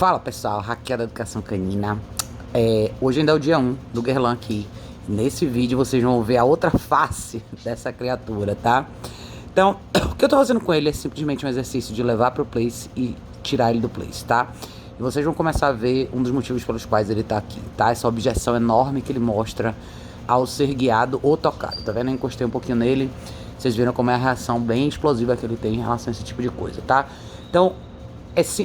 Fala pessoal, Hackeada Educação Canina. Hoje ainda é o dia 1 do Guerlain aqui. Nesse vídeo vocês vão ver a outra face dessa criatura, tá? Então, o que eu tô fazendo com ele é simplesmente um exercício de levar pro place e tirar ele do place, tá? E vocês vão começar a ver um dos motivos pelos quais ele tá aqui, tá? Essa objeção enorme que ele mostra ao ser guiado ou tocado, tá vendo? Eu encostei um pouquinho nele, vocês viram como é a reação bem explosiva que ele tem em relação a esse tipo de coisa, tá? Então,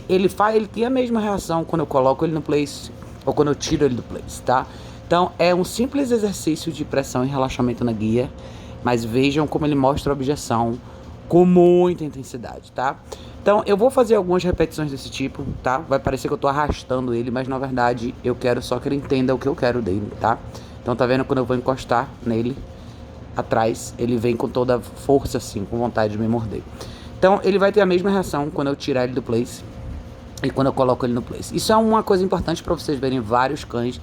ele tem a mesma reação quando eu coloco ele no place ou quando eu tiro ele do place, tá? Então é um simples exercício de pressão e relaxamento na guia, mas vejam como ele mostra a objeção com muita intensidade, tá? Então eu vou fazer algumas repetições desse tipo, tá? Vai parecer que eu tô arrastando ele, mas na verdade eu quero só que ele entenda o que eu quero dele, tá? Então tá vendo quando eu vou encostar nele atrás, ele vem com toda a força assim, com vontade de me morder. Então ele vai ter a mesma reação quando eu tirar ele do place e quando eu coloco ele no place. Isso é uma coisa importante para vocês verem. Vários cães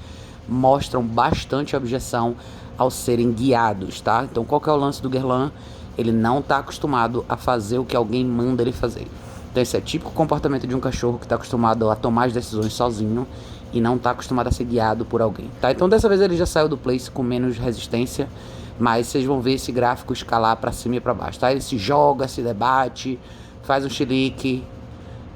mostram bastante objeção ao serem guiados, tá? Então qual que é o lance do Guerlain? Ele não está acostumado a fazer o que alguém manda ele fazer. Então esse é típico comportamento de um cachorro que está acostumado a tomar as decisões sozinho e não está acostumado a ser guiado por alguém, tá? Então dessa vez ele já saiu do place com menos resistência, mas vocês vão ver esse gráfico escalar para cima e para baixo, tá? Ele se joga, se debate, faz um chilique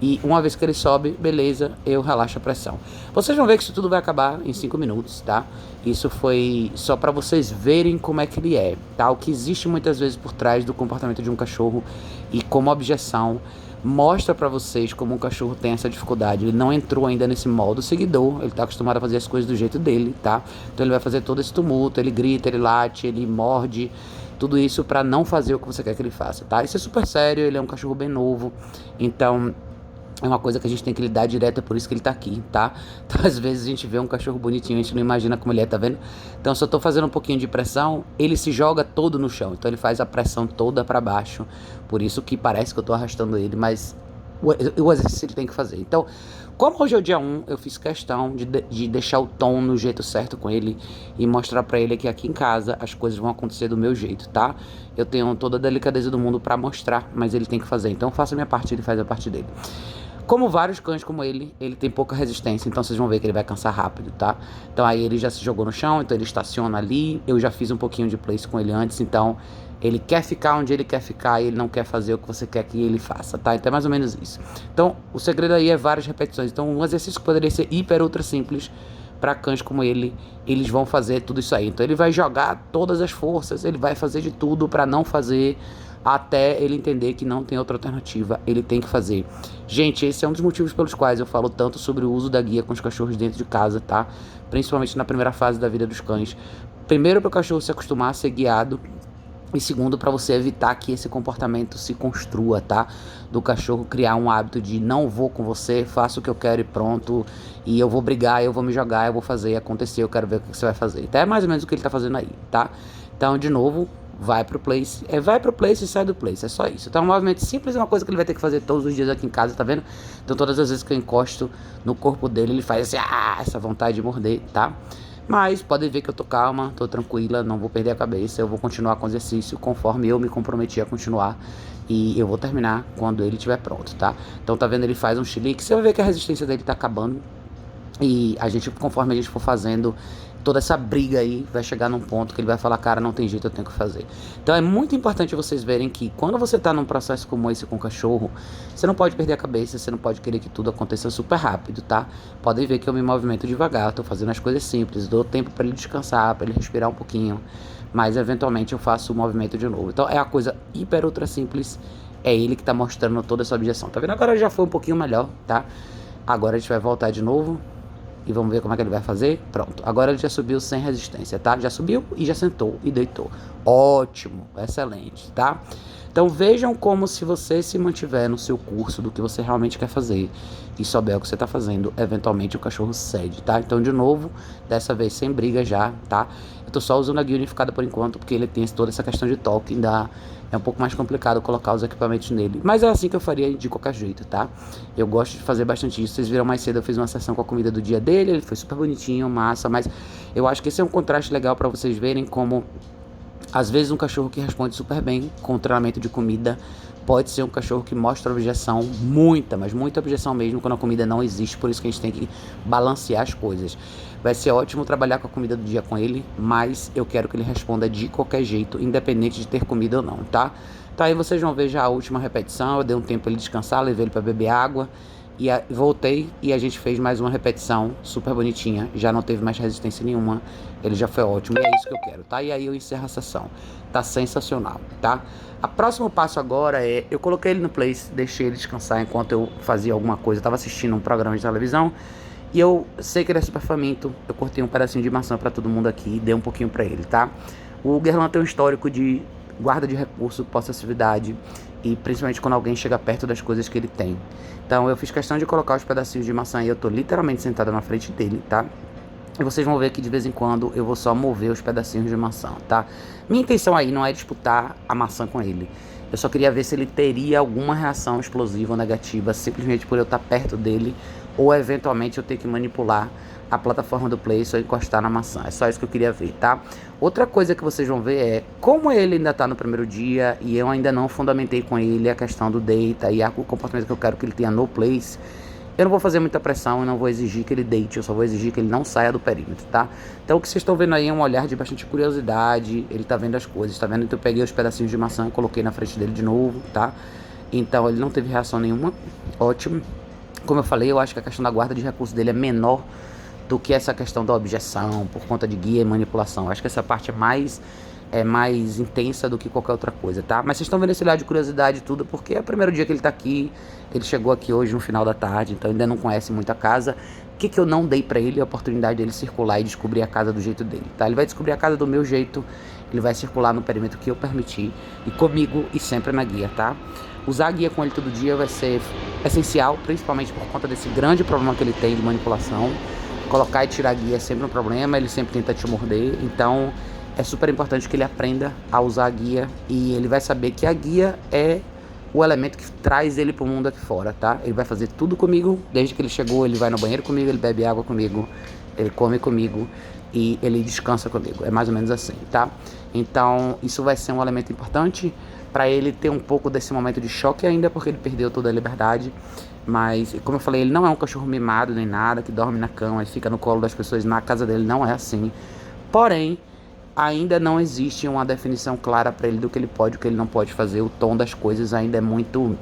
e uma vez que ele sobe, beleza, eu relaxo a pressão. Vocês vão ver que isso tudo vai acabar em 5 minutos, tá? Isso foi só para vocês verem como é que ele é, tá? O que existe muitas vezes por trás do comportamento de um cachorro e como objeção mostra pra vocês como um cachorro tem essa dificuldade. Ele não entrou ainda nesse modo seguidor, ele tá acostumado a fazer as coisas do jeito dele, tá? Então ele vai fazer todo esse tumulto, ele grita, ele late, ele morde, tudo isso pra não fazer o que você quer que ele faça, tá? Isso é super sério, ele é um cachorro bem novo, então é uma coisa que a gente tem que lidar direto, é por isso que ele tá aqui, tá? Então, às vezes a gente vê um cachorro bonitinho, a gente não imagina como ele é, tá vendo? Então, se eu tô fazendo um pouquinho de pressão, ele se joga todo no chão. Então, ele faz a pressão toda pra baixo. Por isso que parece que eu tô arrastando ele, mas o exercício ele tem que fazer. Então, como hoje é o dia 1, eu fiz questão de deixar o tom no jeito certo com ele e mostrar pra ele que aqui em casa as coisas vão acontecer do meu jeito, tá? Eu tenho toda a delicadeza do mundo pra mostrar, mas ele tem que fazer. Então, eu faço a minha parte, ele faz a parte dele. Como vários cães como ele tem pouca resistência, então vocês vão ver que ele vai cansar rápido, tá? Então aí ele já se jogou no chão, então ele estaciona ali. Eu já fiz um pouquinho de place com ele antes, então ele quer ficar onde ele quer ficar e ele não quer fazer o que você quer que ele faça, tá? Então é mais ou menos isso. Então o segredo aí é várias repetições. Então um exercício que poderia ser hiper ultra simples, para cães como ele, eles vão fazer tudo isso aí. Então ele vai jogar todas as forças, ele vai fazer de tudo para não fazer, até ele entender que não tem outra alternativa, ele tem que fazer. Gente, esse é um dos motivos pelos quais eu falo tanto sobre o uso da guia com os cachorros dentro de casa, tá? Principalmente na primeira fase da vida dos cães. Primeiro, para o cachorro se acostumar a ser guiado, e segundo, para você evitar que esse comportamento se construa, tá? Do cachorro criar um hábito de não vou com você, faço o que eu quero e pronto, e eu vou brigar, eu vou me jogar, eu vou fazer acontecer, eu quero ver o que você vai fazer. Então é mais ou menos o que ele tá fazendo aí, tá? Então, de novo, vai pro place, vai pro place e sai do place, é só isso. Então é um movimento simples, é uma coisa que ele vai ter que fazer todos os dias aqui em casa, tá vendo? Então todas as vezes que eu encosto no corpo dele, ele faz assim, essa vontade de morder, tá? Mas podem ver que eu tô calma, tô tranquila, não vou perder a cabeça, eu vou continuar com o exercício conforme eu me comprometi a continuar. E eu vou terminar quando ele estiver pronto, tá? Então tá vendo, ele faz um chilique, você vai ver que a resistência dele tá acabando. E a gente, conforme a gente for fazendo toda essa briga aí, vai chegar num ponto que ele vai falar, cara, não tem jeito, eu tenho que fazer. Então é muito importante vocês verem que quando você tá num processo como esse com o cachorro, você não pode perder a cabeça, você não pode querer que tudo aconteça super rápido, tá? Podem ver que eu me movimento devagar, tô fazendo as coisas simples, dou tempo para ele descansar, para ele respirar um pouquinho, mas eventualmente eu faço o movimento de novo. Então é a coisa hiper ultra simples, é ele que tá mostrando toda essa objeção, tá vendo? Agora já foi um pouquinho melhor, tá? Agora a gente vai voltar de novo e vamos ver como é que ele vai fazer. Pronto, agora ele já subiu sem resistência, tá? Já subiu e já sentou e deitou. Ótimo, excelente, tá? Então vejam como, se você se mantiver no seu curso do que você realmente quer fazer e souber o que você está fazendo, eventualmente o cachorro cede, tá? Então, de novo, dessa vez sem briga já, tá? Eu tô só usando a guia unificada por enquanto, porque ele tem toda essa questão de toque, ainda é um pouco mais complicado colocar os equipamentos nele. Mas é assim que eu faria de qualquer jeito, tá? Eu gosto de fazer bastante isso. Vocês viram mais cedo, eu fiz uma sessão com a comida do dia dele, ele foi super bonitinho, massa, mas eu acho que esse é um contraste legal para vocês verem como às vezes um cachorro que responde super bem com o treinamento de comida pode ser um cachorro que mostra objeção, muita, mas muita objeção mesmo, quando a comida não existe, por isso que a gente tem que balancear as coisas. Vai ser ótimo trabalhar com a comida do dia com ele, mas eu quero que ele responda de qualquer jeito, independente de ter comida ou não, tá? Então aí vocês vão ver já a última repetição, eu dei um tempo para ele descansar, levei ele para beber água, e voltei e a gente fez mais uma repetição super bonitinha, já não teve mais resistência nenhuma, ele já foi ótimo e é isso que eu quero, tá? E aí eu encerro a sessão, tá sensacional, tá? O próximo passo agora é, eu coloquei ele no place, deixei ele descansar enquanto eu fazia alguma coisa, eu tava assistindo um programa de televisão e eu sei que ele é super faminto, eu cortei um pedacinho de maçã pra todo mundo aqui e dei um pouquinho pra ele, tá? O Guerlain tem um histórico de guarda de recurso, possessividade e principalmente quando alguém chega perto das coisas que ele tem. Então eu fiz questão de colocar os pedacinhos de maçã e eu tô literalmente sentada na frente dele, tá? E vocês vão ver que de vez em quando eu vou só mover os pedacinhos de maçã, tá? Minha intenção aí não é disputar a maçã com ele. Eu só queria ver se ele teria alguma reação explosiva ou negativa simplesmente por eu estar perto dele ou eventualmente eu ter que manipular a plataforma do Place ou encostar na maçã. É só isso que eu queria ver, tá? Outra coisa que vocês vão ver é como ele ainda tá no primeiro dia e eu ainda não fundamentei com ele a questão do deita e o comportamento que eu quero que ele tenha no Place. Eu não vou fazer muita pressão, eu não vou exigir que ele deite, eu só vou exigir que ele não saia do perímetro, tá? Então o que vocês estão vendo aí é um olhar de bastante curiosidade, ele tá vendo as coisas, tá vendo? Então eu peguei os pedacinhos de maçã e coloquei na frente dele de novo, tá? Então ele não teve reação nenhuma, ótimo. Como eu falei, eu acho que a questão da guarda de recursos dele é menor do que essa questão da objeção, por conta de guia e manipulação. Eu acho que essa parte é mais intensa do que qualquer outra coisa, tá? Mas vocês estão vendo esse olhar de curiosidade e tudo, porque é o primeiro dia que ele tá aqui, ele chegou aqui hoje no final da tarde, então ainda não conhece muito a casa. O que eu não dei pra ele? A oportunidade dele circular e descobrir a casa do jeito dele, tá? Ele vai descobrir a casa do meu jeito, ele vai circular no perímetro que eu permitir, e comigo e sempre na guia, tá? Usar a guia com ele todo dia vai ser essencial, principalmente por conta desse grande problema que ele tem de manipulação. Colocar e tirar a guia é sempre um problema, ele sempre tenta te morder, então é super importante que ele aprenda a usar a guia e ele vai saber que a guia é o elemento que traz ele pro mundo aqui fora, tá? Ele vai fazer tudo comigo, desde que ele chegou, ele vai no banheiro comigo, ele bebe água comigo, ele come comigo e ele descansa comigo, é mais ou menos assim, tá? Então isso vai ser um elemento importante para ele ter um pouco desse momento de choque ainda, porque ele perdeu toda a liberdade. Mas, como eu falei, ele não é um cachorro mimado nem nada, que dorme na cama e fica no colo das pessoas. Na casa dele não é assim. Porém, ainda não existe uma definição clara para ele do que ele pode e o que ele não pode fazer. O tom das coisas ainda é muito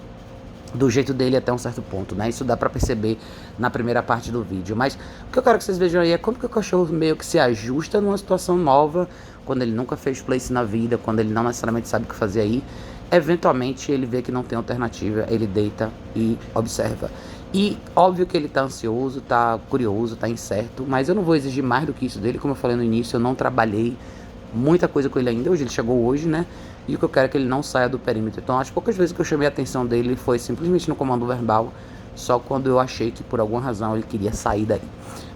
do jeito dele até um certo ponto, né? Isso dá pra perceber na primeira parte do vídeo. Mas o que eu quero que vocês vejam aí é como que o cachorro meio que se ajusta numa situação nova, quando ele nunca fez place na vida, quando ele não necessariamente sabe o que fazer aí. Eventualmente ele vê que não tem alternativa, ele deita e observa. E óbvio que ele tá ansioso, tá curioso, tá incerto, mas eu não vou exigir mais do que isso dele. Como eu falei no início, eu não trabalhei muita coisa com ele ainda. Hoje ele chegou hoje, né? E o que eu quero é que ele não saia do perímetro. Então as poucas vezes que eu chamei a atenção dele foi simplesmente no comando verbal, só quando eu achei que por alguma razão ele queria sair daí.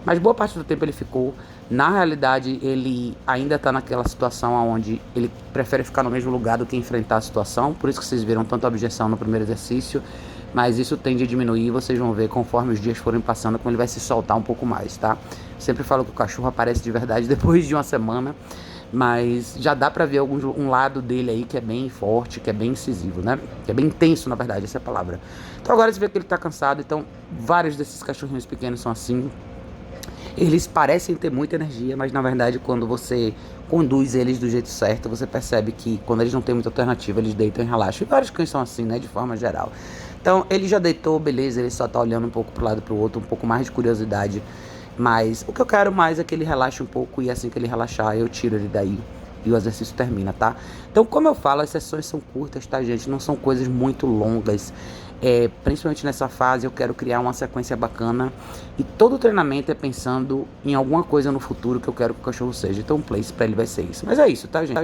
Mas boa parte do tempo ele ficou. Na realidade, ele ainda está naquela situação onde ele prefere ficar no mesmo lugar do que enfrentar a situação. Por isso que vocês viram tanta objeção no primeiro exercício. Mas isso tende a diminuir, vocês vão ver conforme os dias forem passando, como ele vai se soltar um pouco mais, tá? Sempre falo que o cachorro aparece de verdade depois de uma semana, mas já dá pra ver um lado dele aí que é bem forte, que é bem incisivo, né? Que é bem intenso, na verdade, essa é a palavra. Então agora você vê que ele tá cansado, então vários desses cachorrinhos pequenos são assim. Eles parecem ter muita energia, mas na verdade quando você conduz eles do jeito certo, você percebe que quando eles não têm muita alternativa, eles deitam e relaxam. E vários cães são assim, né, de forma geral. Então ele já deitou, beleza, ele só tá olhando um pouco pro lado e pro outro, um pouco mais de curiosidade. Mas o que eu quero mais é que ele relaxe um pouco e assim que ele relaxar, eu tiro ele daí e o exercício termina, tá? Então, como eu falo, as sessões são curtas, tá, gente? Não são coisas muito longas. Principalmente nessa fase, eu quero criar uma sequência bacana. E todo o treinamento é pensando em alguma coisa no futuro que eu quero que o cachorro seja. Então, o place pra ele vai ser isso. Mas é isso, tá, gente?